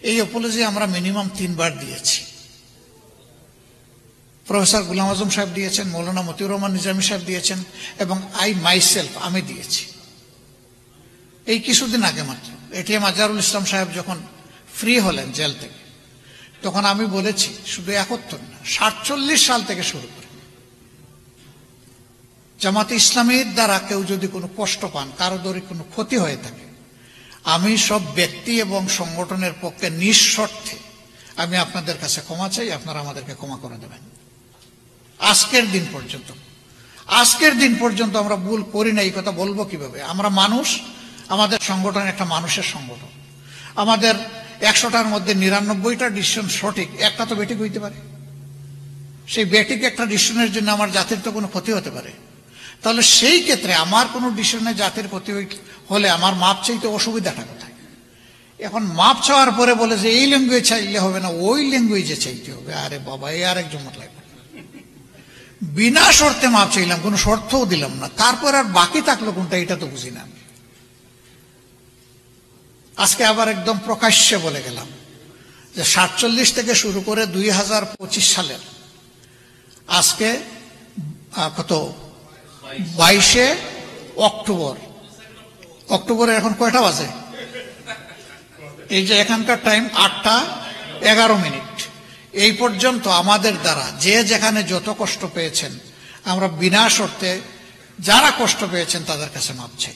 এই অ্যাপোলজি আমরা মিনিমাম 3 বার দিয়েছি। প্রফেসর গোলাম আজম সাহেব দিয়েছেন, মৌলানা মতিউর রহমান নিজামী সাহেব দিয়েছেন, এবং আমি দিয়েছি। এই কিছুদিন আগে মাত্র এটিএম আজহারুল ইসলাম সাহেব যখন ফ্রি হলেন জেল থেকে, তখন আমি বলেছি শুধু 71 না, 47 সাল থেকে শুরু করে জামাতে ইসলামীর দ্বারা কেউ যদি কোনো কষ্ট পান, কারো দরে কোনো ক্ষতি হয়ে থাকে, আমি সব ব্যক্তি এবং সংগঠনের পক্ষে নিঃশর্তে আমি আপনাদের কাছে ক্ষমা চাই, আপনারা আমাদেরকে ক্ষমা করে দেবেন। আজকের দিন পর্যন্ত আমরা ভুল করি না। এই কথা বলবো কিভাবে? আমরা মানুষ, আমাদের সংগঠন একটা মানুষের সংগঠন। আমাদের 100টার মধ্যে 99টা ডিসিশন সঠিক, একটা তো বেঠিক হইতে পারে। সেই বেঠিক একটা ডিসিশনের জন্য আমার জাতির তো কোনো ক্ষতি হতে পারে। তাহলে সেই ক্ষেত্রে আমার কোনো ডিসিশনে জাতির ক্ষতি হলে আমার মাপ চাইতে অসুবিধাটা কোথায়? এখন মাপ চাওয়ার পরে বলে যে এই ল্যাঙ্গুয়েজ চাইলে হবে না, ওই ল্যাঙ্গুয়েজে চাইতে হবে। আরে বাবা, এই আরেক জমত লাগবে। বিনা শর্তে মাপ চাইলাম, কোনো শর্তও দিলাম না, তারপর আর বাকি থাকলো কোনটা, এটা তো বুঝি না। আজকে আবার একদম প্রকাশ্যে বলে গেলাম যে 47 থেকে শুরু করে 2025 সালের আজকে কত 22শে অক্টোবরে এখন কয়টা বাজে? এই যে এখানকার টাইম 8টা 11 মিনিট। এই পর্যন্ত আমাদের দ্বারা যে যেখানে যত কষ্ট পেয়েছেন, আমরা বিনা শর্তে যারা কষ্ট পেয়েছেন তাদের কাছে মাপ চাই।